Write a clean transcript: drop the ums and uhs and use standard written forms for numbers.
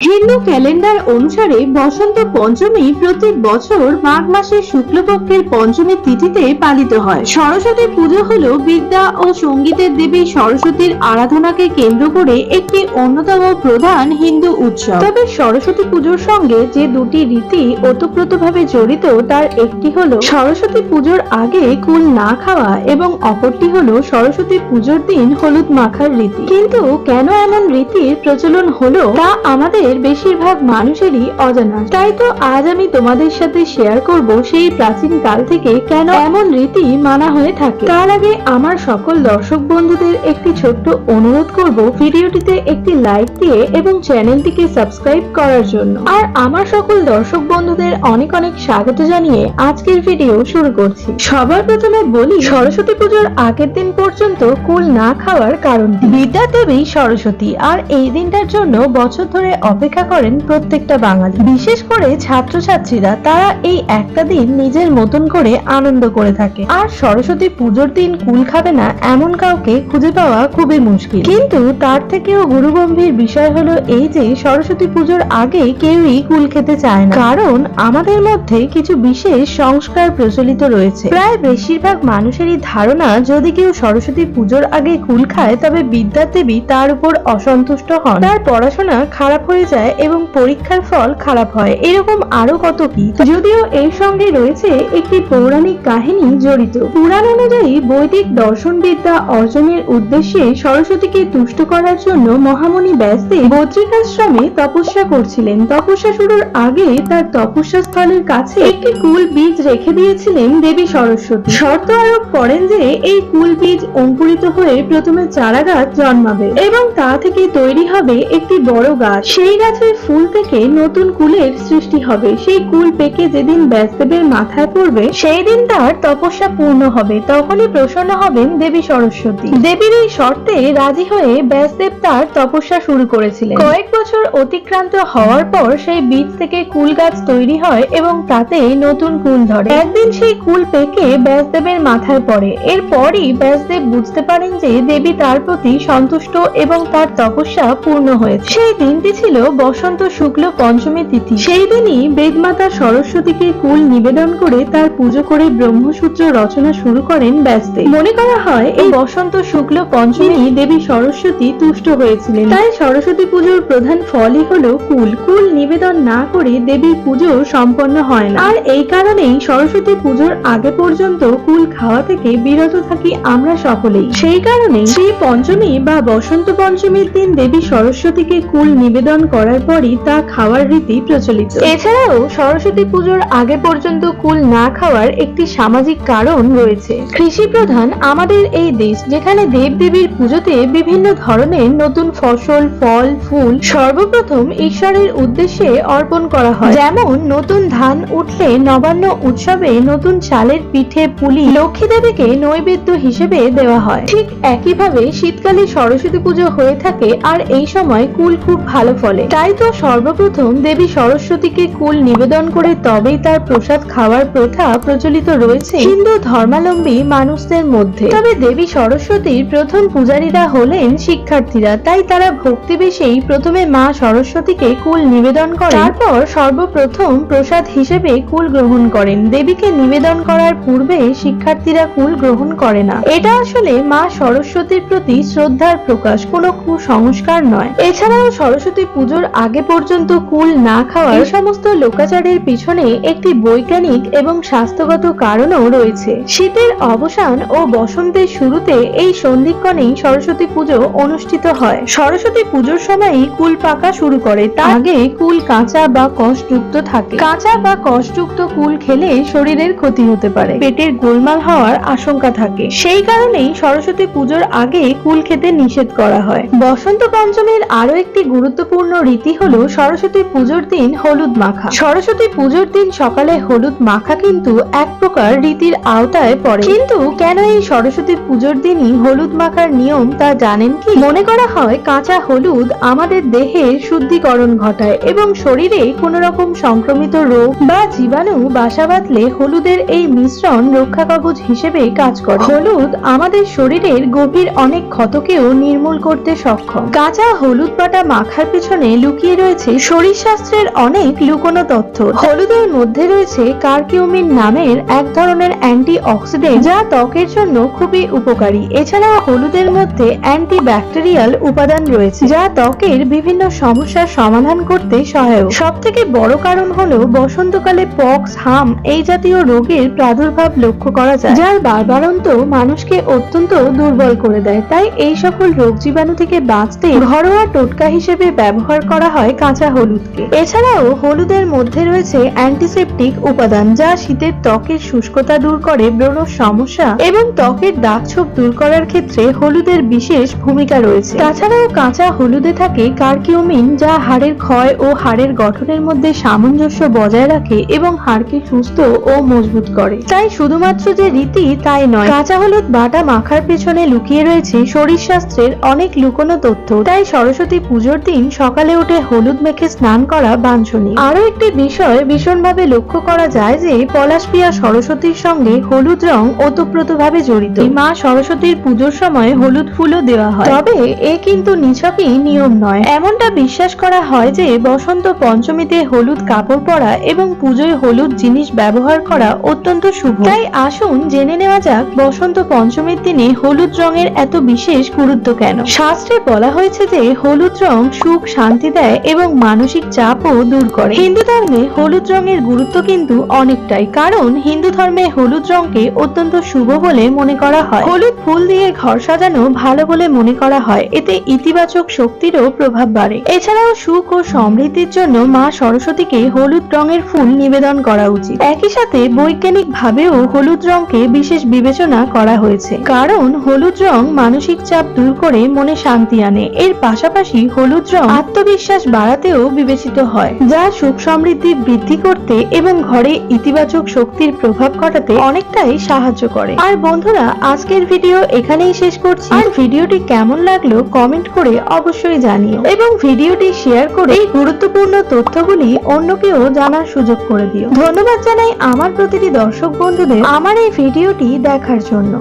Hindu calendar অনুসারে বসন্ত পঞ্চমী প্রত্যেক বছর মাঘ মাসের শুক্লপক্ষের পঞ্চমী তিথিতে পালিত হয়। সরস্বতী পুজো হলো বিদ্যা ও সঙ্গীতের দেবী সরস্বতীর আরাধনাকে কেন্দ্র করে একটি অন্যতম প্রধান হিন্দু উৎসব। তবে সরস্বতী পুজোর সঙ্গে যে দুটি রীতি ওতপ্রোতভাবে জড়িত তার একটি হলো সরস্বতী পুজোর আগে কুল না খাওয়া এবং অপরটি হলো সরস্বতী পুজোর দিন হলুদ মাখার রীতি। কিন্তু কেন এমন রীতির প্রচলন হলো তা আমাদের বেশিরভাগ মানুষেরই অজানা। তাই তো আজ আমি তোমাদের সাথে শেয়ার করব সেই প্রাচীন কাল থেকে কেন এমন রীতি মানা হয়ে থাকে। তার আগে আমার সকল দর্শক বন্ধুদের একটি ছোট্ট অনুরোধ করব, ভিডিওটিতে একটি লাইক দিয়ে এবং চ্যানেলটিকে সাবস্ক্রাইব করার জন্য। আর আমার সকল দর্শক বন্ধুদের অনেক অনেক স্বাগত জানিয়ে আজকের ভিডিও শুরু করছি। সবার প্রথমে বলি, সরস্বতী পুজোর আগের দিন পর্যন্ত কুল না খাওয়ার কারণ। বিদ্যা দেবী সরস্বতী, আর এই দিনটার জন্য বছর ধরে অপেক্ষা করেন প্রত্যেকটা বাঙালি। বিশেষ করে ছাত্রছাত্রীরা, তারা এই একটা দিন নিজের মতন করে আনন্দ করে থাকে। আর সরস্বতী পুজোর দিন কুল খাবে না এমন কাউকে খুঁজে পাওয়া খুবই মুশকিল। কিন্তু তার থেকেও গুরুগম্ভীর বিষয় হলো এই যে সরস্বতী পুজোর আগে কেউই কুল খেতে চায় না, কারণ আমাদের মধ্যে কিছু বিশেষ সংস্কার প্রচলিত রয়েছে। প্রায় বেশিরভাগ মানুষেরই ধারণা, যদি কেউ সরস্বতী পুজোর আগে কুল খায় তবে বিদ্যা দেবী তার উপর অসন্তুষ্ট হন, তার পড়াশোনা খারাপ হয়ে যায় এবং পরীক্ষার ফল খারাপ হয়, এরকম আরো কত কি। যদিও এর সঙ্গে রয়েছে একটি পৌরাণিক কাহিনী জড়িত। পুরাণ অনুযায়ী বৈদিক দর্শন বিদ্যা অর্জনের উদ্দেশ্যে সরস্বতীকে তুষ্ট করার জন্য মহামুনি ব্যাসদেব বদ্রিকাশ্রমে তপস্যা করছিলেন। তপস্যা শুরুর আগে তার তপস্যা স্থলের কাছে একটি কুল বীজ রেখে দিয়েছিলেন দেবী সরস্বতী। শর্ত আরোপ করেন যে এই কুল বীজ অঙ্কুরিত হয়ে প্রথমে চারা গাছ জন্মাবে এবং তা থেকে তৈরি হবে একটি বড় গাছ। সেই গাছের ফুল থেকে নতুন কুলের সৃষ্টি হবে। সেই কুল পেকে যেদিন ব্যাসদেবের মাথায় পড়বে সেই দিন তার তপস্যা পূর্ণ হবে। তখনই প্রসন্ন হবেন দেবী সরস্বতী। দেবীর এই শর্তে রাজি হয়ে ব্যাসদেব তার তপস্যা শুরু করেছিলেন। কয়েক বছর অতিক্রান্ত হওয়ার পর সেই বীজ থেকে কুল গাছ তৈরি হয় এবং তাতে নতুন কুল ধরে। একদিন সেই কুল পেকে ব্যাসদেবের মাথায় পড়ে। এরপরই ব্যাসদেব বুঝতে পারেন যে দেবী তার প্রতি সন্তুষ্ট এবং তার তপস্যা পূর্ণ হয়েছে। সেই দিনটি ছিল বসন্ত শুক্ল পঞ্চমী তিথি। সেই দিনই বেদমাতা সরস্বতীকে কুল নিবেদন করে তার পুজো করে ব্রহ্মসূত্র রচনা শুরু করেন ব্যাসদেব। মনে করা হয় এই বসন্ত শুক্ল পঞ্চমী দেবী সরস্বতী তুষ্ট হয়েছিলেন। তাই সরস্বতী পুজোর প্রধান ফলই হলো কুল। কুল নিবেদন না করে দেবীর পুজো সম্পন্ন হয় না। আর এই কারণেই সরস্বতী পুজোর আগে পর্যন্ত কুল খাওয়া থেকে বিরত থাকি আমরা সকলেই। সেই কারণে শ্রী পঞ্চমী বা বসন্ত পঞ্চমীর দিন দেবী সরস্বতীকে কুল নিবেদন করার পরই তা খাওয়ার রীতি প্রচলিত। এছাড়াও সরস্বতী পুজোর আগে পর্যন্ত কুল না খাওয়ার একটি সামাজিক কারণ রয়েছে। কৃষি প্রধান আমাদের এই দেশ, যেখানে দেবদেবীর পুজোতে বিভিন্ন ধরনের নতুন ফসল, ফল, ফুল সর্বপ্রথম ঈশ্বরের উদ্দেশ্যে অর্পণ করা হয়। যেমন নতুন ধান উঠলে নবান্ন উৎসবে নতুন চালের পিঠে পুলি লক্ষ্মী দেবীকে নৈবেদ্য হিসেবে দেওয়া হয়। ঠিক একইভাবে শীতকালে সরস্বতী পুজো হয়ে থাকে, আর এই সময় কুল খুব ভালো ফলে। তাই তো সর্বপ্রথম দেবী সরস্বতীকে কুল নিবেদন করে তবেই তার প্রসাদ খাওয়ার প্রথা প্রচলিত রয়েছে হিন্দু ধর্মাবলম্বী মানুষদের মধ্যে। তবে দেবী সরস্বতীর প্রথম পূজারীরা হলেন শিক্ষার্থীরা। তাই তারা ভক্তিবেশেই প্রথমে মা সরস্বতীকে কুল নিবেদন করেন, তারপর সর্বপ্রথম প্রসাদ হিসেবে কুল গ্রহণ করেন। দেবীকে নিবেদন করার পূর্বে শিক্ষার্থীরা কুল গ্রহণ করে না। এটা আসলে মা সরস্বতীর প্রতি শ্রদ্ধার প্রকাশ, কোনো কুসংস্কার নয়। এছাড়াও সরস্বতী পুজোর আগে পর্যন্ত কুল না খাওয়া এই সমস্ত লোকাচারের পিছনে একটি বৈজ্ঞানিক এবং স্বাস্থ্যগত কারণও রয়েছে। শীতের অবসান ও বসন্তের শুরুতে এই সন্ধিক্ষণেই সরস্বতী পুজো অনুষ্ঠিত হয়। সরস্বতী পুজোর সময়ই কুল পাকা শুরু করে। তার আগে কুল কাঁচা বা কষযুক্ত থাকে। কাঁচা বা কষযুক্ত কুল খেলে শরীরের ক্ষতি হতে পারে, পেটের গোলমাল হওয়ার আশঙ্কা থাকে। সেই কারণেই সরস্বতী পুজোর আগে কুল খেতে নিষেধ করা হয়। বসন্ত পঞ্চমীর আরো একটি গুরুত্বপূর্ণ রীতি হলো সরস্বতী পুজোর দিন হলুদ মাখা। সরস্বতী পুজোর দিন সকালে হলুদ মাখা কিন্তু এক প্রকার রীতির আওতায় পড়ে। কিন্তু কেন এই সরস্বতী পুজোর দিনই হলুদ মাখার নিয়ম তা জানেন কি? মনে করা হয় কাঁচা হলুদ আমাদের দেহের শুদ্ধিকরণ ঘটায় এবং শরীরে কোনো রকম সংক্রমিত রোগ বা জীবাণু বাসা বাঁধলে হলুদের এই মিশ্রণ রক্ষা কবচ হিসেবে কাজ করে। হলুদ আমাদের শরীরের গভীর অনেক ক্ষতকেও নির্মূল করতে সক্ষম। কাঁচা হলুদ বাটা মাখার পেছনে পেছনে লুকিয়ে রয়েছে শরীরশাস্ত্রের অনেক লুকোনো তথ্য। হলুদের মধ্যে রয়েছে কারকিউমিন নামের এক ধরনের অ্যান্টি অক্সিডেন্ট, যা ত্বকের জন্য খুবই উপকারী। এছাড়াও হলুদের মধ্যে অ্যান্টি ব্যাকটেরিয়াল উপাদান রয়েছে, যা ত্বকের বিভিন্ন সমস্যার সমাধান করতে সহায়ক। সব থেকে বড় কারণ হলো বসন্তকালে পক্স, হাম এই জাতীয় রোগের প্রাদুর্ভাব লক্ষ্য করা যায়, যার বারবারন্ত মানুষকে অত্যন্ত দুর্বল করে দেয়। তাই এই সকল রোগ জীবাণু থেকে বাঁচতে ঘরোয়া টোটকা হিসেবে ব্যবহার করা হয় কাঁচা হলুদকে। এছাড়াও হলুদের মধ্যে রয়েছে অ্যান্টিসেপটিক উপাদান, যা শীতের ত্বকের শুষ্কতা দূর করে, ব্রণ সমস্যা এবং ত্বকের দাগছোপ দূর করার ক্ষেত্রে হলুদের বিশেষ ভূমিকা রয়েছে। তাছাড়াও কাঁচা হলুদে থাকে কারকিউমিন, যা হাড়ের ক্ষয় ও হাড়ের গঠনের মধ্যে সামঞ্জস্য বজায় রাখে এবং হাড়কে সুস্থ ও মজবুত করে। তাই শুধুমাত্র যে রীতি তাই নয়, কাঁচা হলুদ বাটা মাখার পেছনে লুকিয়ে রয়েছে শরীরশাস্ত্রের অনেক লুকোনো তথ্য। তাই সরস্বতী পুজোর দিন সকালে উঠে হলুদ মেখে স্নান করা বাঞ্ছনীয়। আরো একটি বিষয় ভীষণভাবে লক্ষ্য করা যায় যে পলাশপ্রিয়া সরস্বতীর সঙ্গে হলুদ রং ওতপ্রোতভাবে জড়িত। মা সরস্বতীর পুজোর সময় হলুদ ফুলও দেওয়া হয়, তবে এ কিন্তু নিছকই নিয়ম নয়। এমনটা বিশ্বাস করা হয় যে বসন্ত পঞ্চমীতে হলুদ কাপড় পরা এবং পুজোয় হলুদ জিনিস ব্যবহার করা অত্যন্ত শুভ। তাই আসুন জেনে নেওয়া যাক বসন্ত পঞ্চমীর দিনে হলুদ রঙের এত বিশেষ গুরুত্ব কেন। শাস্ত্রে বলা হয়েছে যে হলুদ রং সুখ, শান্তি দেয় এবং মানসিক চাপও দূর করে। হিন্দু ধর্মে হলুদ রঙের গুরুত্ব কিন্তু অনেকটাই, কারণ হিন্দু ধর্মে হলুদ রঙকে অত্যন্ত শুভ বলে মনে করা হয়। হলুদ ফুল দিয়ে ঘর সাজানো ভালো বলে মনে করা হয়, এতে ইতিবাচক শক্তিরও প্রভাব বাড়ে। এছাড়াও সুখ ও সমৃদ্ধির জন্য মা সরস্বতীকে হলুদ রঙের ফুল নিবেদন করা উচিত। একই সাথে বৈজ্ঞানিক ভাবেও হলুদ রঙকে বিশেষ বিবেচনা করা হয়েছে, কারণ হলুদ রং মানসিক চাপ দূর করে মনে শান্তি আনে। এর পাশাপাশি হলুদ রং আত্মবিশ্বাস বাড়াতেও বিবেচিত হয়, যা সুখ সমৃদ্ধি বৃদ্ধি করতে এবং ঘরে ইতিবাচক শক্তির প্রভাব ঘটাতে অনেকটাই সাহায্য করে। আর বন্ধুরা, আজকের ভিডিও এখানেই শেষ করছি। আর ভিডিওটি কেমন লাগলো কমেন্ট করে অবশ্যই জানিও এবং ভিডিওটি শেয়ার করে এই গুরুত্বপূর্ণ তথ্যগুলি অন্যকেও জানার সুযোগ করে দিও। ধন্যবাদ জানাই আমার প্রতিটি দর্শক বন্ধুদের আমার এই ভিডিওটি দেখার জন্য।